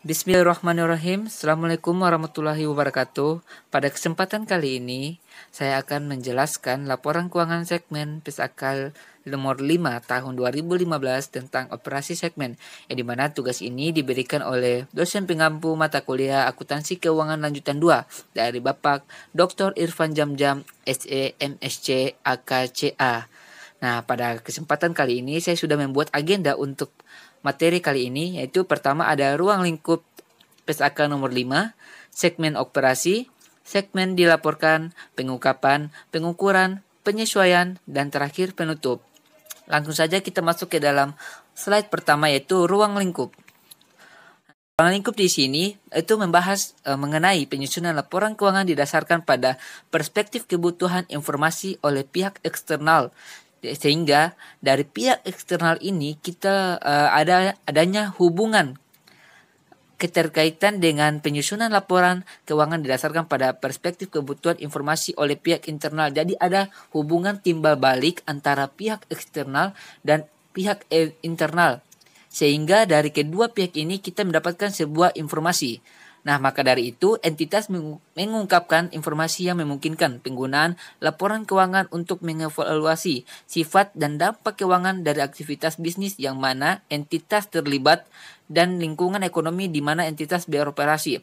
Bismillahirrahmanirrahim. Assalamualaikum warahmatullahi wabarakatuh. Pada kesempatan kali ini, saya akan menjelaskan laporan keuangan segmen Pesakal nomor 5 tahun 2015 tentang operasi segmen, yang dimana tugas ini diberikan oleh dosen pengampu mata kuliah Akuntansi Keuangan Lanjutan 2 dari Bapak Dr. Irfan Jamjam, SE, MSc, AKCA. Nah, pada kesempatan kali ini saya sudah membuat agenda untuk materi kali ini, yaitu pertama ada ruang lingkup PSAK nomor 5, segmen operasi, segmen dilaporkan, pengungkapan, pengukuran, penyesuaian, dan terakhir penutup. Langsung saja kita masuk ke dalam slide pertama, yaitu ruang lingkup. Ruang lingkup di sini itu membahas mengenai penyusunan laporan keuangan didasarkan pada perspektif kebutuhan informasi oleh pihak eksternal. Sehingga dari pihak eksternal ini kita adanya hubungan keterkaitan dengan penyusunan laporan keuangan didasarkan pada perspektif kebutuhan informasi oleh pihak internal. Jadi ada hubungan timbal balik antara pihak eksternal dan pihak internal. Sehingga dari kedua pihak ini kita mendapatkan sebuah informasi. Nah, maka dari itu entitas mengungkapkan informasi yang memungkinkan penggunaan laporan keuangan untuk mengevaluasi sifat dan dampak keuangan dari aktivitas bisnis yang mana entitas terlibat dan lingkungan ekonomi di mana entitas beroperasi.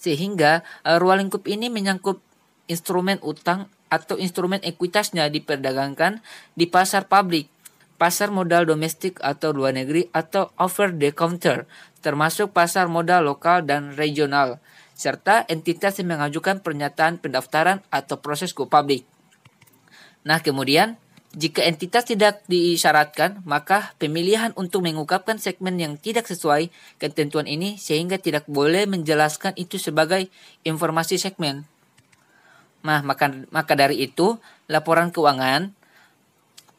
Sehingga ruang lingkup ini menyangkut instrumen utang atau instrumen ekuitasnya diperdagangkan di pasar publik, pasar modal domestik atau luar negeri atau over the counter, termasuk pasar modal lokal dan regional, serta entitas yang mengajukan pernyataan pendaftaran atau proses go public. Nah, kemudian jika entitas tidak disyaratkan, maka pemilihan untuk mengungkapkan segmen yang tidak sesuai ketentuan ini sehingga tidak boleh menjelaskan itu sebagai informasi segmen. Nah, maka dari itu laporan keuangan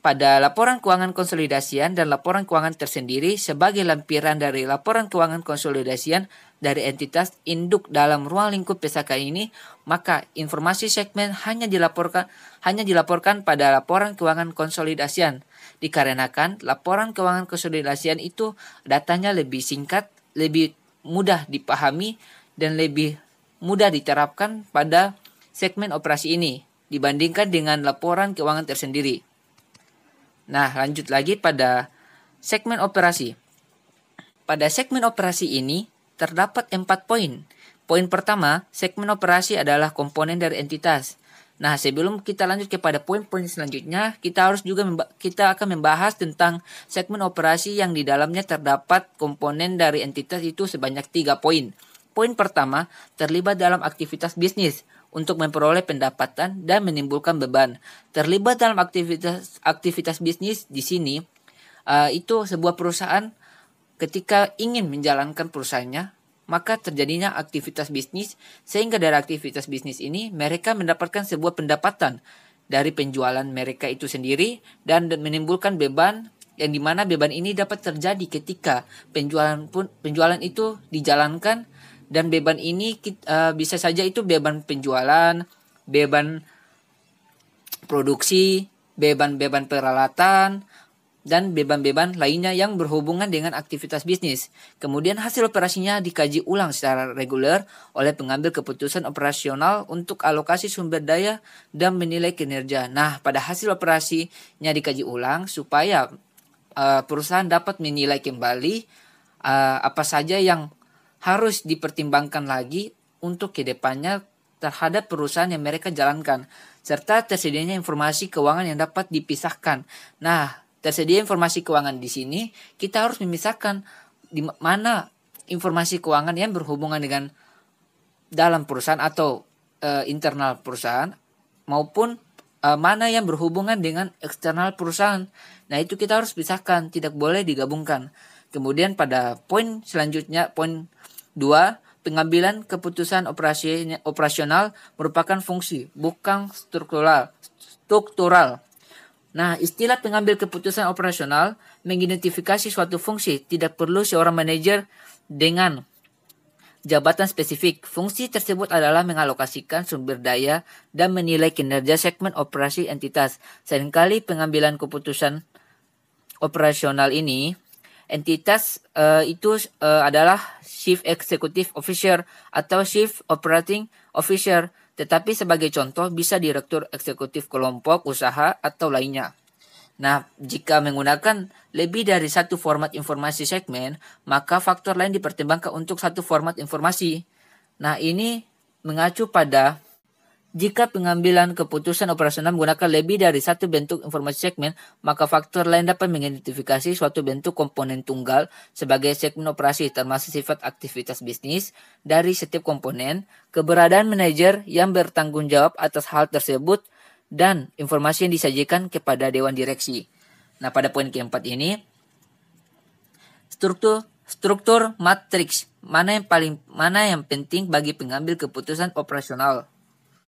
pada laporan keuangan konsolidasian dan laporan keuangan tersendiri sebagai lampiran dari laporan keuangan konsolidasian dari entitas induk dalam ruang lingkup PSAK ini, maka informasi segmen hanya dilaporkan pada laporan keuangan konsolidasian. Dikarenakan laporan keuangan konsolidasian itu datanya lebih singkat, lebih mudah dipahami, dan lebih mudah diterapkan pada segmen operasi ini dibandingkan dengan laporan keuangan tersendiri. Nah, lanjut lagi pada segmen operasi. Pada segmen operasi ini terdapat 4 poin. Poin pertama, segmen operasi adalah komponen dari entitas. Nah, sebelum kita lanjut kepada poin-poin selanjutnya, kita akan membahas tentang segmen operasi yang di dalamnya terdapat komponen dari entitas itu sebanyak 3 poin. Poin pertama, terlibat dalam aktivitas bisnis untuk memperoleh pendapatan dan menimbulkan beban. Terlibat dalam aktivitas bisnis di sini itu sebuah perusahaan ketika ingin menjalankan perusahaannya, maka terjadinya aktivitas bisnis sehingga dari aktivitas bisnis ini mereka mendapatkan sebuah pendapatan dari penjualan mereka itu sendiri dan menimbulkan beban yang dimana beban ini dapat terjadi ketika penjualan itu dijalankan. Dan beban ini bisa saja itu beban penjualan, beban produksi, beban-beban peralatan, dan beban-beban lainnya yang berhubungan dengan aktivitas bisnis. Kemudian hasil operasinya dikaji ulang secara reguler oleh pengambil keputusan operasional untuk alokasi sumber daya dan menilai kinerja. Nah, pada hasil operasinya dikaji ulang supaya perusahaan dapat menilai kembali apa saja yang harus dipertimbangkan lagi untuk kedepannya terhadap perusahaan yang mereka jalankan, serta tersedianya informasi keuangan yang dapat dipisahkan. Nah, tersedia informasi keuangan di sini, kita harus memisahkan di mana informasi keuangan yang berhubungan dengan dalam perusahaan atau internal perusahaan, maupun mana yang berhubungan dengan eksternal perusahaan. Nah, itu kita harus pisahkan, tidak boleh digabungkan. Kemudian pada poin selanjutnya, poin 2, pengambilan keputusan operasional merupakan fungsi, bukan struktural. Nah, istilah pengambil keputusan operasional mengidentifikasi suatu fungsi, tidak perlu seorang manajer dengan jabatan spesifik. Fungsi tersebut adalah mengalokasikan sumber daya dan menilai kinerja segmen operasi entitas. Seringkali pengambilan keputusan operasional ini Entitas itu adalah Chief Executive Officer atau Chief Operating Officer, tetapi sebagai contoh bisa Direktur Eksekutif kelompok usaha atau lainnya. Nah, jika menggunakan lebih dari satu format informasi segmen, maka faktor lain dipertimbangkan untuk satu format informasi. Nah, ini mengacu pada jika pengambilan keputusan operasional menggunakan lebih dari satu bentuk informasi segmen, maka faktor lain dapat mengidentifikasi suatu bentuk komponen tunggal sebagai segmen operasi, termasuk sifat aktivitas bisnis dari setiap komponen, keberadaan manajer yang bertanggung jawab atas hal tersebut, dan informasi yang disajikan kepada dewan direksi. Nah, pada poin keempat ini, struktur matriks mana yang penting bagi pengambil keputusan operasional.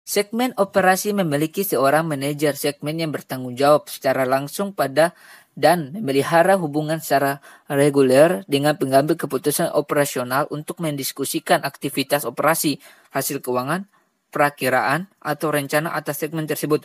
Segmen operasi memiliki seorang manajer segmen yang bertanggung jawab secara langsung pada dan memelihara hubungan secara reguler dengan pengambil keputusan operasional untuk mendiskusikan aktivitas operasi, hasil keuangan, perakiraan, atau rencana atas segmen tersebut.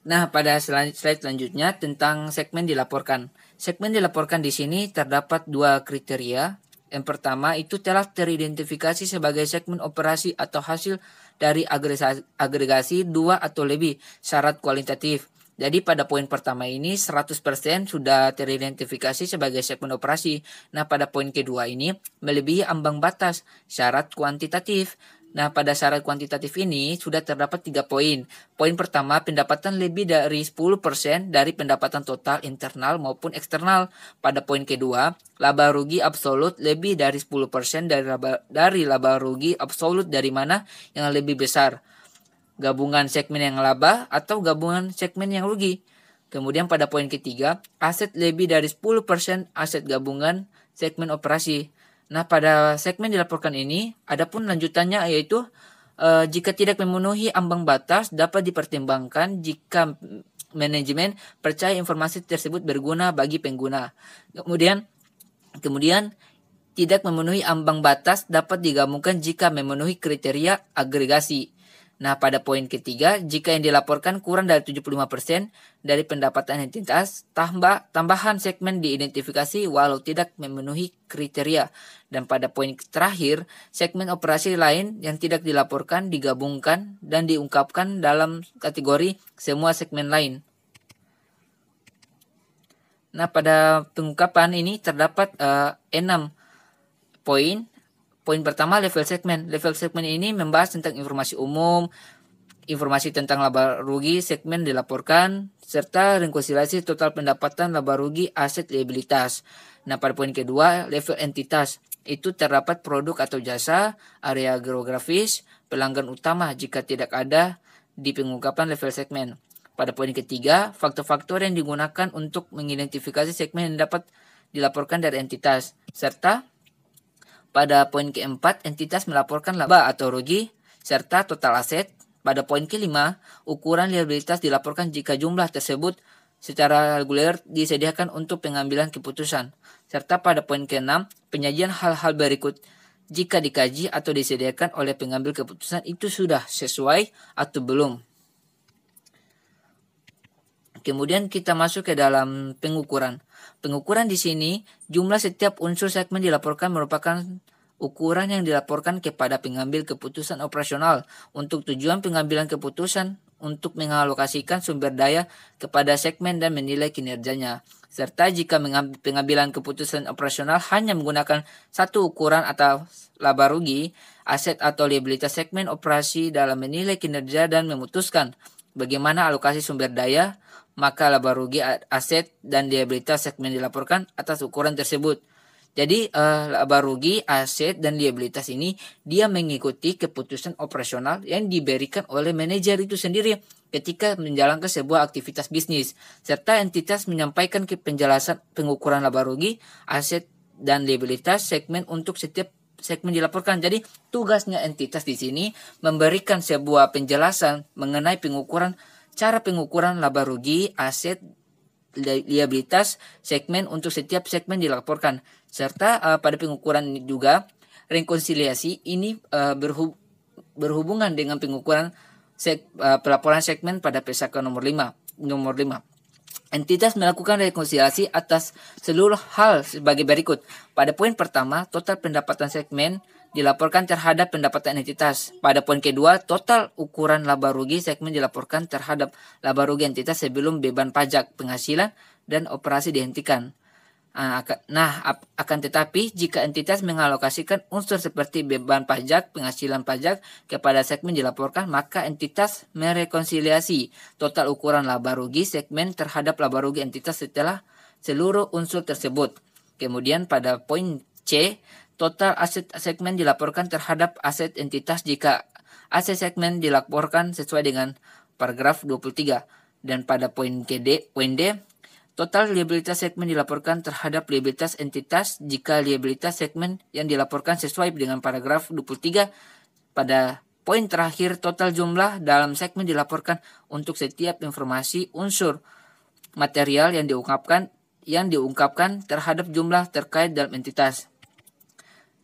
Nah, pada slide selanjutnya tentang segmen dilaporkan. Segmen dilaporkan di sini terdapat dua kriteria. Yang pertama itu telah teridentifikasi sebagai segmen operasi atau hasil dari agregasi dua atau lebih syarat kualitatif. Jadi pada poin pertama ini 100% sudah teridentifikasi sebagai segmen operasi. Nah, pada poin kedua ini melebihi ambang batas syarat kuantitatif. Nah, pada syarat kuantitatif ini sudah terdapat 3 poin. Poin pertama, pendapatan lebih dari 10% dari pendapatan total internal maupun eksternal. Pada poin kedua, laba rugi absolut lebih dari 10% dari laba rugi absolut dari mana yang lebih besar. Gabungan segmen yang laba atau gabungan segmen yang rugi. Kemudian pada poin ketiga, aset lebih dari 10% aset gabungan segmen operasi. Nah, pada segmen dilaporkan ini, adapun lanjutannya yaitu jika tidak memenuhi ambang batas dapat dipertimbangkan jika manajemen percaya informasi tersebut berguna bagi pengguna. Kemudian tidak memenuhi ambang batas dapat digabungkan jika memenuhi kriteria agregasi. Nah, pada poin ketiga, jika yang dilaporkan kurang dari 75% dari pendapatan entitas, tambahan segmen diidentifikasi walau tidak memenuhi kriteria. Dan pada poin terakhir, segmen operasi lain yang tidak dilaporkan digabungkan dan diungkapkan dalam kategori semua segmen lain. Nah, pada pengungkapan ini terdapat 6 poin. Poin pertama, level segmen. Level segmen ini membahas tentang informasi umum, informasi tentang laba rugi segmen dilaporkan, serta rekonsiliasi total pendapatan laba rugi aset liabilitas. Nah, pada poin kedua, level entitas. Itu terdapat produk atau jasa, area geografis, pelanggan utama jika tidak ada di pengungkapan level segmen. Pada poin ketiga, faktor-faktor yang digunakan untuk mengidentifikasi segmen yang dapat dilaporkan dari entitas, serta pada poin keempat, entitas melaporkan laba atau rugi serta total aset. Pada poin kelima, ukuran liabilitas dilaporkan jika jumlah tersebut secara reguler disediakan untuk pengambilan keputusan. Serta pada poin keenam, penyajian hal-hal berikut jika dikaji atau disediakan oleh pengambil keputusan itu sudah sesuai atau belum. Kemudian kita masuk ke dalam pengukuran. Pengukuran di sini, jumlah setiap unsur segmen dilaporkan merupakan ukuran yang dilaporkan kepada pengambil keputusan operasional untuk tujuan pengambilan keputusan untuk mengalokasikan sumber daya kepada segmen dan menilai kinerjanya. Serta jika pengambilan keputusan operasional hanya menggunakan satu ukuran atau laba rugi, aset atau liabilitas segmen operasi dalam menilai kinerja dan memutuskan bagaimana alokasi sumber daya, maka laba rugi aset dan liabilitas segmen dilaporkan atas ukuran tersebut. Jadi laba rugi, aset, dan liabilitas ini dia mengikuti keputusan operasional yang diberikan oleh manajer itu sendiri ketika menjalankan sebuah aktivitas bisnis. Serta entitas menyampaikan penjelasan pengukuran laba rugi, aset, dan liabilitas segmen untuk setiap segmen dilaporkan. Jadi tugasnya entitas di sini memberikan sebuah penjelasan mengenai cara pengukuran laba rugi, aset, liabilitas segmen untuk setiap segmen dilaporkan. Serta pada pengukuran ini juga rekonsiliasi ini berhubungan dengan pengukuran pelaporan segmen pada PSAK nomor 5. Entitas melakukan rekonsiliasi atas seluruh hal sebagai berikut. Pada poin pertama, total pendapatan segmen dilaporkan terhadap pendapatan entitas. Pada poin kedua, total ukuran laba rugi segmen dilaporkan terhadap laba rugi entitas sebelum beban pajak, penghasilan, dan operasi dihentikan. Akan tetapi jika entitas mengalokasikan unsur seperti beban pajak, penghasilan pajak kepada segmen dilaporkan, maka entitas merekonsiliasi total ukuran laba rugi segmen terhadap laba rugi entitas setelah seluruh unsur tersebut. Kemudian pada poin C, total aset segmen dilaporkan terhadap aset entitas jika aset segmen dilaporkan sesuai dengan paragraf 23. Dan pada poin D, total liabilitas segmen dilaporkan terhadap liabilitas entitas jika liabilitas segmen yang dilaporkan sesuai dengan paragraf 23. Pada poin terakhir, total jumlah dalam segmen dilaporkan untuk setiap informasi unsur material yang diungkapkan terhadap jumlah terkait dalam entitas.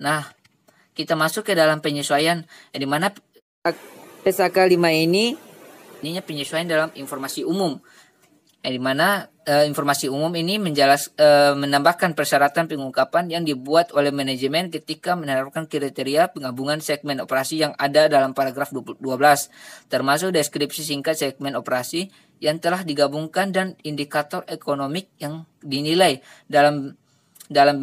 Nah, kita masuk ke dalam penyesuaian, di mana PSAK 5 ini penyesuaian dalam informasi umum. Di mana informasi umum ini menambahkan persyaratan pengungkapan yang dibuat oleh manajemen ketika menerapkan kriteria penggabungan segmen operasi yang ada dalam paragraf 12, termasuk deskripsi singkat segmen operasi yang telah digabungkan dan indikator ekonomik yang dinilai dalam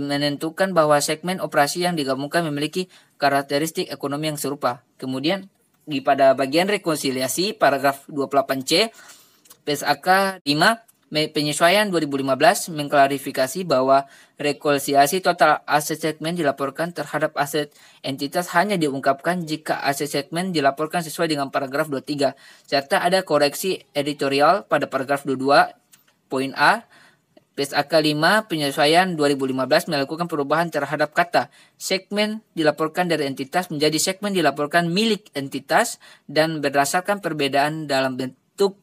menentukan bahwa segmen operasi yang digabungkan memiliki karakteristik ekonomi yang serupa. Kemudian pada bagian rekonsiliasi paragraf 28C PSAK 5 penyesuaian 2015 mengklarifikasi bahwa rekonsiliasi total aset segmen dilaporkan terhadap aset entitas hanya diungkapkan jika aset segmen dilaporkan sesuai dengan paragraf 23, serta ada koreksi editorial pada paragraf 22 poin A. PSAK 5 penyesuaian 2015 melakukan perubahan terhadap kata segmen dilaporkan dari entitas menjadi segmen dilaporkan milik entitas, dan berdasarkan perbedaan dalam bentuk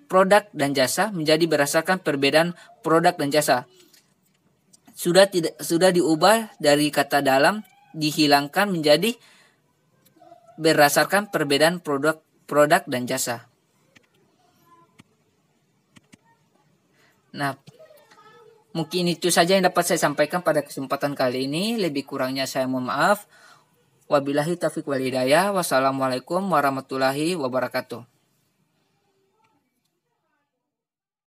produk dan jasa menjadi berdasarkan perbedaan produk dan jasa. Sudah diubah dari kata dalam dihilangkan menjadi berdasarkan perbedaan produk dan jasa. Nah, mungkin itu saja yang dapat saya sampaikan pada kesempatan kali ini. Lebih kurangnya saya mohon maaf. Wabillahi taufiq wal hidayah. Wassalamualaikum warahmatullahi wabarakatuh.